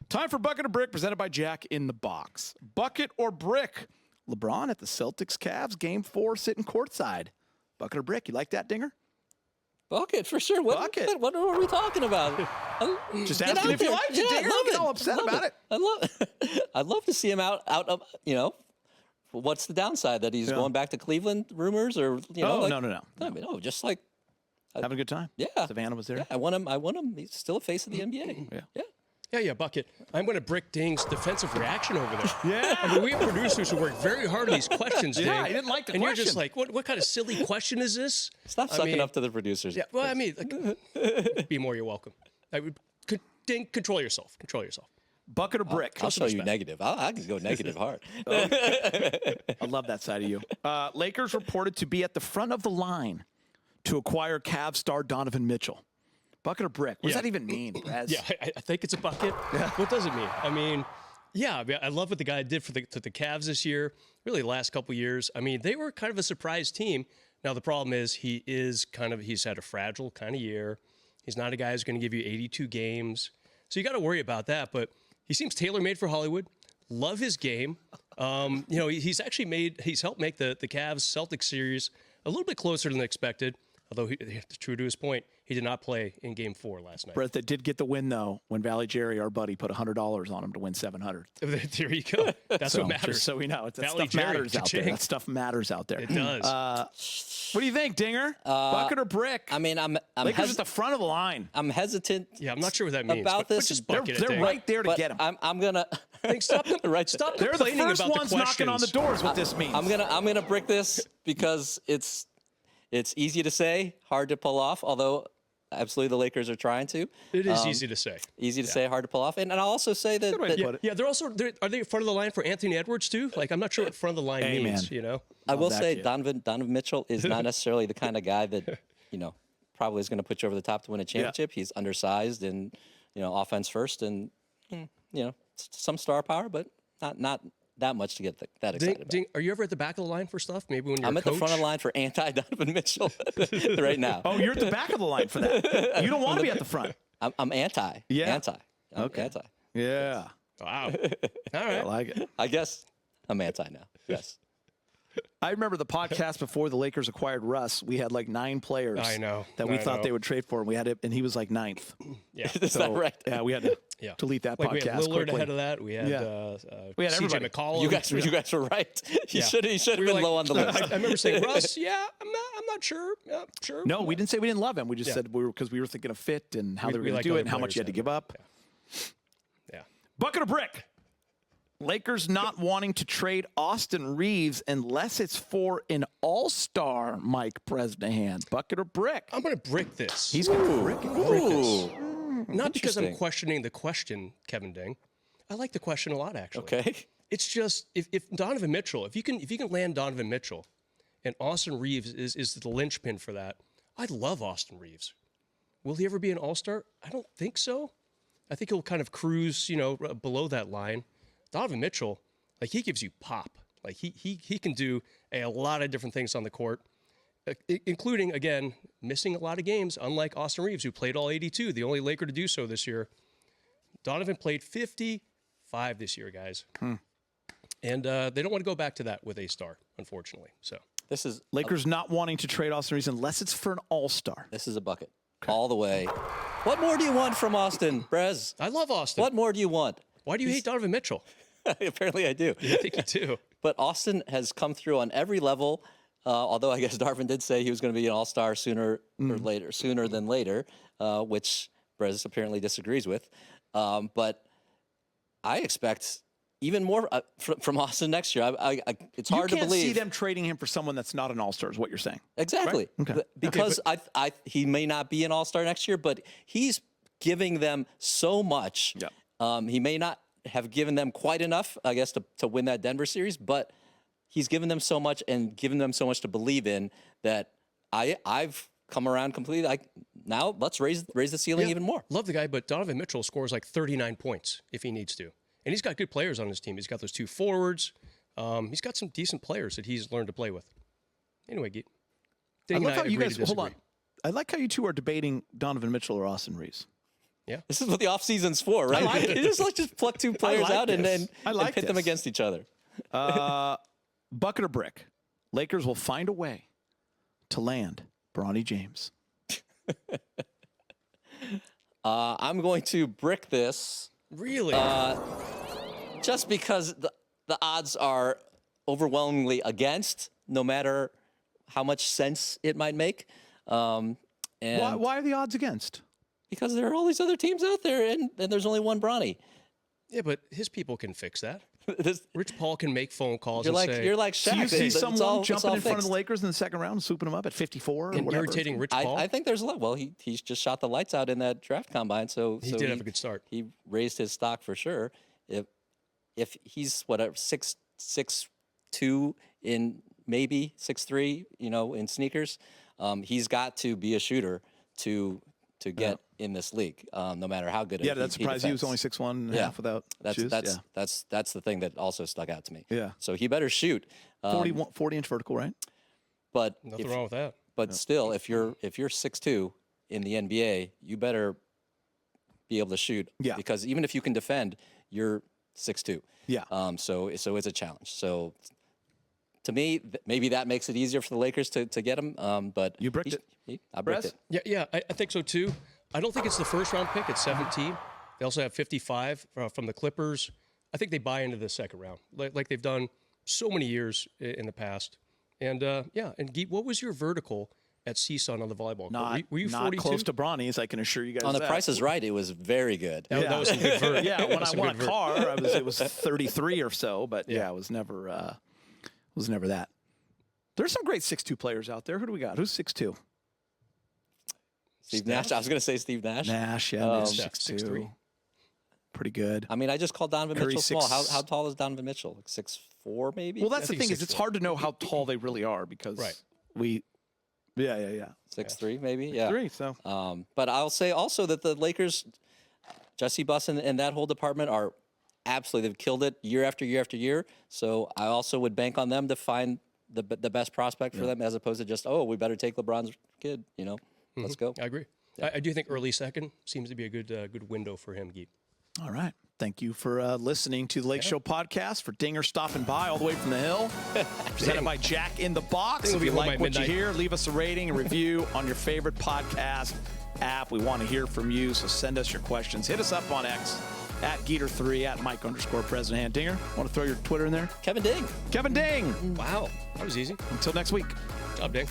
Time for Bucket or Brick, presented by Jack in the Box. Bucket or Brick? LeBron at the Celtics-Cavs, Game 4, sitting courtside. Bucket or Brick? You like that, Dinger? Bucket, for sure. Bucket. What are we talking about? Just asking if you liked it, Dinger. Don't get all upset about it. I'd love to see him out of, what's the downside? That he's going back to Cleveland, rumors? Or, No. I mean, just like... Having a good time? Yeah. Savannah was there? Yeah, I want him. He's still a face of the NBA. Yeah, Bucket. I'm going to brick Ding's defensive reaction over there. Yeah. I mean, we have producers who work very hard on these questions, Ding. Yeah, I didn't like the and question. You're just like, what kind of silly question is this? Stop sucking up to the producers. Yeah, well, I mean, be more, you're welcome. Ding, control yourself. Control yourself. Bucket or Brick? I'll show you negative. I can go negative hard. I love that side of you. Lakers reported to be at the front of the line to acquire Cavs star Donovan Mitchell. Bucket or Brick? What does that even mean, Brez? Yeah, I think it's a bucket. Yeah. What does it mean? I mean, I love what the guy did to the Cavs this year, really the last couple of years. I mean, they were kind of a surprise team. Now, the problem is he's had a fragile kind of year. He's not a guy who's going to give you 82 games. So you got to worry about that. But he seems tailor-made for Hollywood. Love his game. He's helped make the Cavs-Celtics series a little bit closer than expected. Although, true to his point, he did not play in Game 4 last night. Brett, that did get the win, though, when Valley Jerry, our buddy, put $100 on him to win $700. There you go. That's what matters. Just so we know. That Valley stuff Jerry, matters out there. That stuff matters out there. It does. What do you think, Dinger? Bucket or Brick? I mean, I'm Lakers at the front of the line. I'm hesitant. Yeah, I'm not sure what that means. About this, just bucket they're right there to but get him. I'm gonna stop They're the complaining first about ones the knocking on the doors. What this means? I'm gonna brick this because it's easy to say, hard to pull off. Although, absolutely, the Lakers are trying to. It is easy to say. Easy to say, hard to pull off. And I'll also say that. Are they in front of the line for Anthony Edwards too? Like, I'm not sure what front of the line means. I will say Donovan Mitchell is not necessarily the kind of guy that probably is going to put you over the top to win a championship. He's undersized and offense first and some star power, but not that much to get that excited about. Are you ever at the back of the line for stuff? Maybe when you're I'm a at the coach? front of the line for anti-Donovan Mitchell right now. Oh, you're at the back of the line for that. You don't want to be at the front. I'm anti. Yeah. Anti. Okay. Anti. Yeah. Wow. All right. I like it. I guess I'm anti now. Yes. I remember the podcast before the Lakers acquired Russ. We had like 9 players that we thought they would trade for, and we had it, and he was like 9th. Yeah. Is that right? Yeah, we had to delete that podcast. We had Lillard quickly. ahead of that. We had CJ CJ McCollum. You guys were right. He should have been low on the list. I remember saying Russ. Yeah, I'm not sure. Yeah, sure. No, we didn't say we didn't love him. We just said because we were thinking of fit and how they were going to do it and how much you had to give up. Yeah. Bucket or Brick? Lakers not wanting to trade Austin Reeves unless it's for an all-star Mike Bresnahan. Bucket or Brick? I'm going to brick this. He's going to brick this. Not because I'm questioning the question, Kevin Ding. I like the question a lot, actually. Okay. It's just if Donovan Mitchell, if you can land Donovan Mitchell, and Austin Reeves is the linchpin for that, I love Austin Reeves. Will he ever be an all-star? I don't think so. I think he'll kind of cruise, below that line. Donovan Mitchell, like, he gives you pop. Like, he can do a lot of different things on the court, including, again, missing a lot of games, unlike Austin Reeves, who played all 82, the only Laker to do so this year. Donovan played 55 this year, guys. And they don't want to go back to that with a star, unfortunately. So this is Lakers not wanting to trade Austin Reeves unless it's for an all-star. This is a bucket. All the way. What more do you want from Austin, Brez? I love Austin. What more do you want? Why do you hate Donovan Mitchell? Apparently I do. I think you do. But Austin has come through on every level, although I guess Darvin did say he was going to be an all-star sooner than later, which Brez apparently disagrees with. But I expect even more from Austin next year. It's hard to believe. You can't see them trading him for someone that's not an all-star is what you're saying. Exactly. Right? Okay. Because he may not be an all-star next year, but he's giving them so much. Yep. He may not have given them quite enough, I guess, to win that Denver series, but he's given them so much and given them so much to believe in that I've come around completely. Now let's raise the ceiling even more. Love the guy, but Donovan Mitchell scores like 39 points if he needs to. And he's got good players on his team. He's got those 2 forwards. He's got some decent players that he's learned to play with. Anyway, I love how you guys, hold on. I like how you two are debating Donovan Mitchell or Austin Reeves. Yeah. This is what the offseason's for, right? You just pluck two players out and then pit them against each other. Bucket or brick? Lakers will find a way to land Bronny James. I'm going to brick this. Really? Just because the odds are overwhelmingly against, no matter how much sense it might make. And Why are the odds against? Because there are all these other teams out there, and there's only one Bronny. Yeah, but his people can fix that. This- Rich Paul can make phone calls You're and like say, you're like So Shaq. you see It's someone all jumping in front of fixed. the Lakers in the second round, swooping them up at 54 or and whatever. irritating Rich Paul. I think there's a lot. Well, he's just shot the lights out in that draft combine, so he did have a good start. He raised his stock for sure. If he's whatever 6'2" in maybe 6'3", in sneakers, he's got to be a shooter to get in this league, no matter how good. Yeah, that surprised you. He was only 6'1" and a half without shoes. That's the thing that also stuck out to me. Yeah. So he better shoot. 40-inch vertical, right? But Nothing wrong with that. But still, if you're 6'2" in the NBA, you better be able to shoot. Yeah. Because even if you can defend, you're 6'2". Yeah. So it's a challenge. So to me, maybe that makes it easier for the Lakers to get him. But You bricked it. I bricked Brez? it. Yeah, I think so too. I don't think it's the first round pick. It's 17. They also have 55 from the Clippers. I think they buy into the second round, like they've done so many years in the past. And and Geet, what was your vertical at CSUN on the volleyball court? Were you not 42? close to Bronny's, I can assure you guys. On the that. Price is Right, it was very good. That was some good vert. Yeah, when I Some won a good vert. car, it was 33 or so, but yeah, it was never that. There's some great 6'2" players out there. Who do we got? Who's 6'2"? Steve Nash. I was going to say Steve Nash. Nash, yeah, Nash, 6'2". Pretty good. I mean, I just called Donovan Curry, Mitchell small. 6'. How tall is Donovan Mitchell? Like 6'4", maybe? Well, that's the think thing is it's 6'4". hard to know how tall they really are because we, yeah. 6'3", maybe? Yeah. 3, so. But I'll say also that the Lakers, Jesse Buss and that whole department are absolutely, they've killed it year after year after year. So I also would bank on them to find the best prospect for them as opposed to just, we better take LeBron's kid, Let's go. I agree. I do think early second seems to be a good window for him, Geet. All right. Thank you for listening to the Lake Show podcast. For Dinger stopping by all the way from the hill. Presented by Jack in the Box. If you like what you hear, leave us a rating and review on your favorite podcast app. We want to hear from you, so send us your questions. Hit us up on X at Geeter3, at Mike_Bresnahan. Dinger, want to throw your Twitter in there? Kevin Ding. Kevin Ding. Wow, that was easy. Until next week. Good job, Ding.